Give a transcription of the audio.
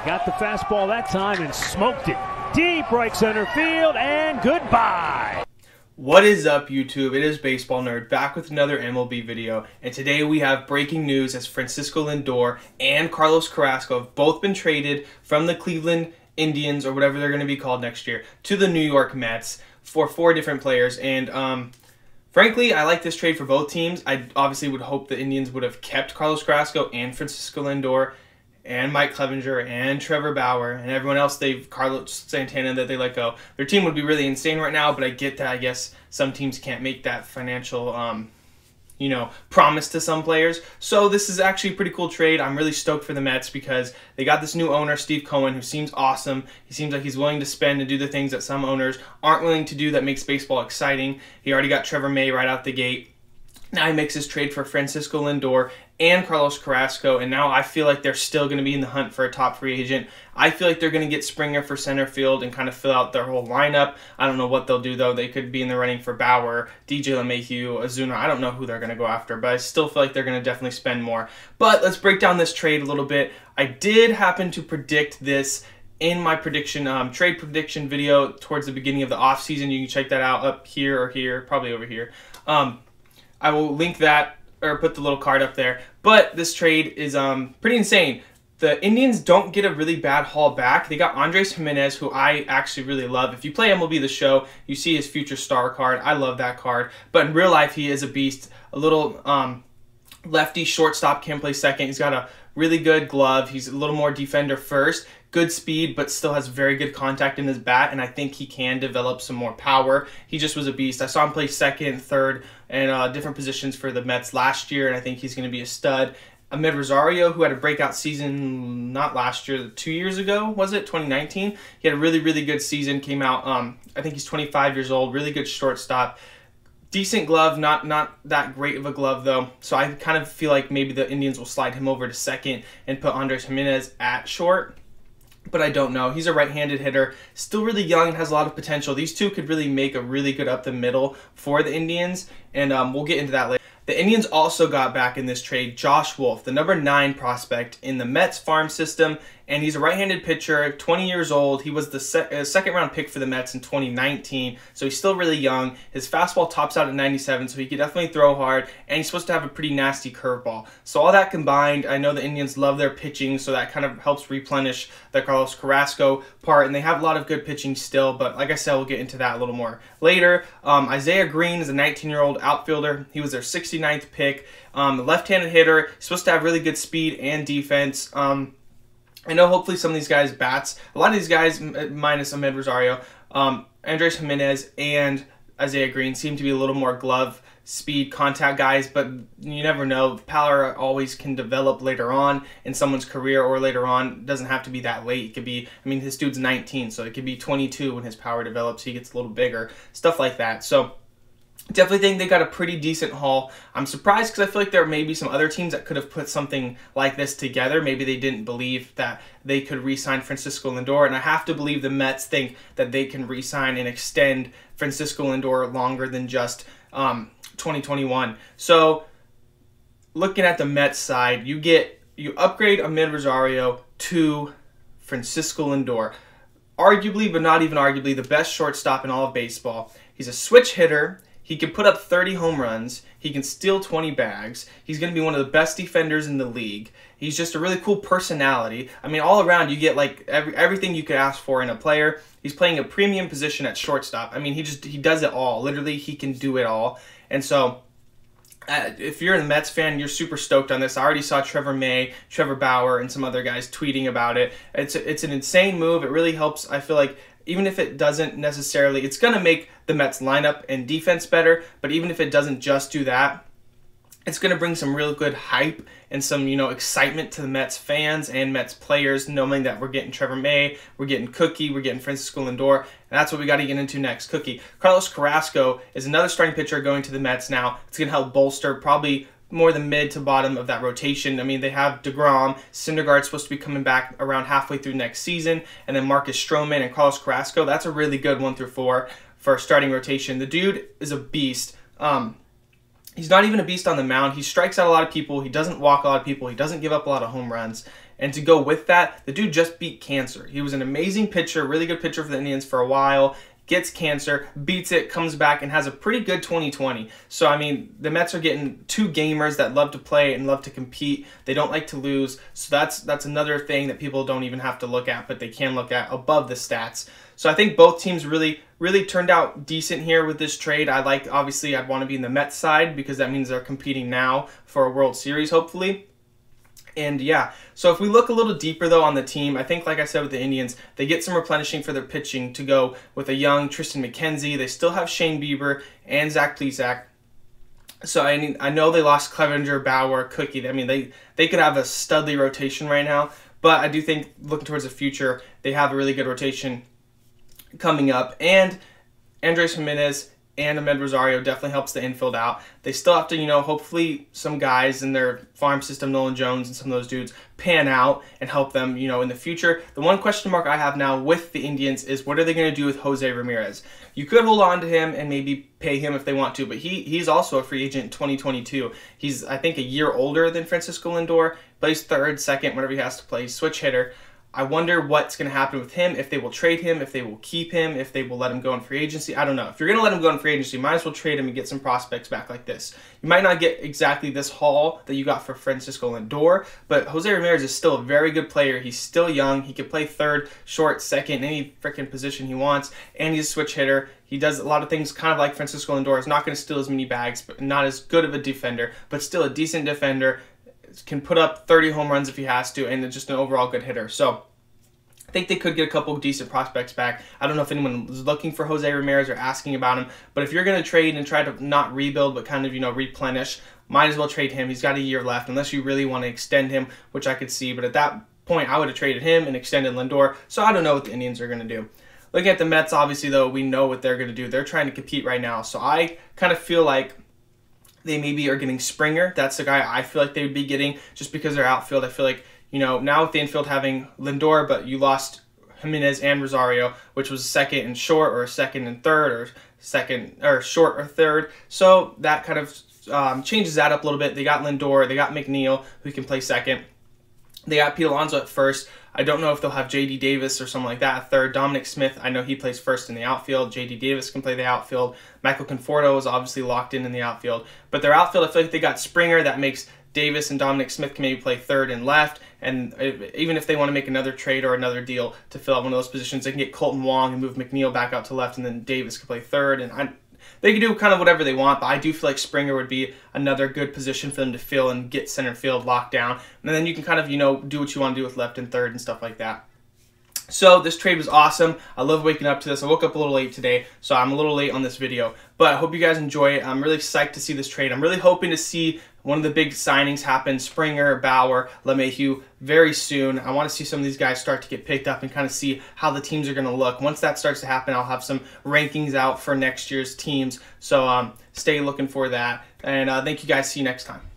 got the fastball that time and smoked it. Deep right center field, and goodbye. What is up, YouTube? It is Baseball Nerd back with another MLB video, and today we have breaking news as Francisco Lindor and Carlos Carrasco have both been traded from the Cleveland Indians, or whatever they're going to be called next year, to the New York Mets for 4 different players. And frankly, I like this trade for both teams. I obviously would hope the Indians would have kept Carlos Carrasco and Francisco Lindor and Mike Clevenger and Trevor Bauer and everyone else Carlos Santana that they let go. Their team would be really insane right now, but I get that. I guess some teams can't make that financial, promise to some players. So this is actually a pretty cool trade. I'm really stoked for the Mets because they got this new owner, Steve Cohen, who seems awesome. He seems like he's willing to spend and do the things that some owners aren't willing to do that makes baseball exciting. He already got Trevor May right out the gate. Now he makes his trade for Francisco Lindor and Carlos Carrasco, and now I feel like they're still going to be in the hunt for a top free agent. I feel like they're going to get Springer for center field and kind of fill out their whole lineup. I don't know what they'll do, though. They could be in the running for Bauer, DJ LeMahieu, Ozuna. I don't know who they're going to go after, but I still feel like they're going to definitely spend more. But let's break down this trade a little bit. I did happen to predict this in my trade prediction video towards the beginning of the offseason. You can check that out up here or here, probably over here. I will link that or put the little card up there. But this trade is pretty insane. The Indians don't get a really bad haul back. They got Andres Gimenez, who I actually really love. If you play MLB The Show, you see his future star card. I love that card. But in real life, he is a beast. A little lefty shortstop, can play second. He's got a really good glove. He's a little more defender first. Good speed, but still has very good contact in his bat, and I think he can develop some more power. He just was a beast. I saw him play second, third, and different positions for the Mets last year, and I think he's going to be a stud. Amed Rosario, who had a breakout season, not last year, 2 years ago, was it? 2019? He had a really, really good season, came out, I think he's 25 years old, really good shortstop. Decent glove, not that great of a glove, though, so I kind of feel like maybe the Indians will slide him over to second and put Andres Gimenez at short. But I don't know. He's a right-handed hitter, still really young and has a lot of potential. These two could really make a really good up the middle for the Indians, and we'll get into that later. The Indians also got back in this trade Josh Wolfe, the number 9 prospect in the Mets farm system, and he's a right-handed pitcher, 20 years old. He was the second-round pick for the Mets in 2019, so he's still really young. His fastball tops out at 97, so he can definitely throw hard, and he's supposed to have a pretty nasty curveball. So all that combined, I know the Indians love their pitching, so that kind of helps replenish the Carlos Carrasco part, and they have a lot of good pitching still, but like I said, we'll get into that a little more later. Isaiah Green is a 19-year-old outfielder. He was their 69th pick. Left-handed hitter, supposed to have really good speed and defense. I know hopefully some of these guys bats. A lot of these guys, minus Amed Rosario, Andres Gimenez and Isaiah Green seem to be a little more glove, speed, contact guys, but you never know. Power always can develop later on in someone's career or later on. It doesn't have to be that late. It could be, I mean, this dude's 19, so it could be 22 when his power develops. He gets a little bigger, stuff like that. So definitely think they got a pretty decent haul. I'm surprised because I feel like there may be some other teams that could have put something like this together. Maybe they didn't believe that they could re-sign Francisco Lindor, and I have to believe the Mets think that they can re-sign and extend Francisco Lindor longer than just 2021. So looking at the Mets side, you upgrade Amed Rosario to Francisco Lindor. Arguably, but not even arguably, the best shortstop in all of baseball. He's a switch hitter. He can put up 30 home runs. He can steal 20 bags. He's going to be one of the best defenders in the league. He's just a really cool personality. I mean, all around, you get like everything you could ask for in a player. He's playing a premium position at shortstop. I mean, he does it all. Literally, he can do it all. And so, if you're a Mets fan, you're super stoked on this. I already saw Trevor May, Trevor Bauer, and some other guys tweeting about it. It's an insane move. It really helps, I feel like, even if it doesn't necessarily, it's going to make the Mets lineup and defense better, but even if it doesn't just do that, it's going to bring some real good hype and some, excitement to the Mets fans and Mets players, knowing that we're getting Trevor May, we're getting Cookie, we're getting Francisco Lindor, and that's what we got to get into next. Cookie. Carlos Carrasco is another starting pitcher going to the Mets now. It's going to help bolster probably more the mid to bottom of that rotation. I mean, they have DeGrom, Syndergaard's supposed to be coming back around halfway through next season, and then Marcus Stroman and Carlos Carrasco. That's a really good 1 through 4 for a starting rotation. The dude is a beast. He's not even a beast on the mound. He strikes out a lot of people. He doesn't walk a lot of people. He doesn't give up a lot of home runs. And to go with that, the dude just beat cancer. He was an amazing pitcher, really good pitcher for the Indians for a while. Gets cancer, beats it, comes back, and has a pretty good 2020. So, I mean, the Mets are getting two gamers that love to play and love to compete. They don't like to lose. So that's another thing that people don't even have to look at, but they can look at above the stats. So I think both teams really turned out decent here with this trade. Obviously, I'd want to be in the Mets side because that means they're competing now for a World Series, hopefully. And yeah, so if we look a little deeper though on the team, I think like I said with the Indians, they get some replenishing for their pitching to go with a young Tristan McKenzie. They still have Shane Bieber and Zach Plesac. So I know they lost Clevenger, Bauer, Cookie. I mean, they could have a studly rotation right now, but I do think looking towards the future, they have a really good rotation coming up. And Andres Jimenez and Ahmed Rosario definitely helps the infield out. They still have to, hopefully some guys in their farm system, Nolan Jones and some of those dudes, pan out and help them, in the future. The one question mark I have now with the Indians is what are they going to do with Jose Ramirez? You could hold on to him and maybe pay him if they want to, but he's also a free agent in 2022. He's, I think, a year older than Francisco Lindor, plays third, second, whatever he has to play, switch hitter. I wonder what's going to happen with him, if they will trade him, if they will keep him, if they will let him go in free agency. I don't know. If you're going to let him go in free agency, you might as well trade him and get some prospects back like this. You might not get exactly this haul that you got for Francisco Lindor, but Jose Ramirez is still a very good player. He's still young. He can play third, short, second, any freaking position he wants, and he's a switch hitter. He does a lot of things kind of like Francisco Lindor. He's not going to steal as many bags, but not as good of a defender, but still a decent defender. Can put up 30 home runs if he has to, and just an overall good hitter. So I think they could get a couple decent prospects back. I don't know if anyone is looking for Jose Ramirez or asking about him, but if you're going to trade and try to not rebuild but kind of, replenish, might as well trade him. He's got a year left unless you really want to extend him, which I could see. But at that point, I would have traded him and extended Lindor. So I don't know what the Indians are going to do. Looking at the Mets, obviously, though, we know what they're going to do. They're trying to compete right now. So I kind of feel like they maybe are getting Springer. That's the guy I feel like they would be getting just because their outfield. I feel like, now with the infield having Lindor, but you lost Jimenez and Rosario, which was second and short or second and third or second or short or third. So that kind of changes that up a little bit. They got Lindor. They got McNeil, who can play second. They got Pete Alonso at first. I don't know if they'll have J.D. Davis or something like that at third. Dominic Smith, I know he plays first in the outfield. J.D. Davis can play the outfield. Michael Conforto is obviously locked in the outfield. But their outfield, I feel like they got Springer. That makes Davis and Dominic Smith can maybe play third and left. And even if they want to make another trade or another deal to fill out one of those positions, they can get Colton Wong and move McNeil back out to left, and then Davis can play third. And they can do kind of whatever they want, but I do feel like Springer would be another good position for them to fill and get center field locked down. And then you can kind of, do what you want to do with left and third and stuff like that. So this trade was awesome. I love waking up to this. I woke up a little late today, so I'm a little late on this video. But I hope you guys enjoy it. I'm really psyched to see this trade. I'm really hoping to see one of the big signings happen, Springer, Bauer, LeMahieu, very soon. I want to see some of these guys start to get picked up and kind of see how the teams are going to look. Once that starts to happen, I'll have some rankings out for next year's teams. So stay looking for that. And thank you guys. See you next time.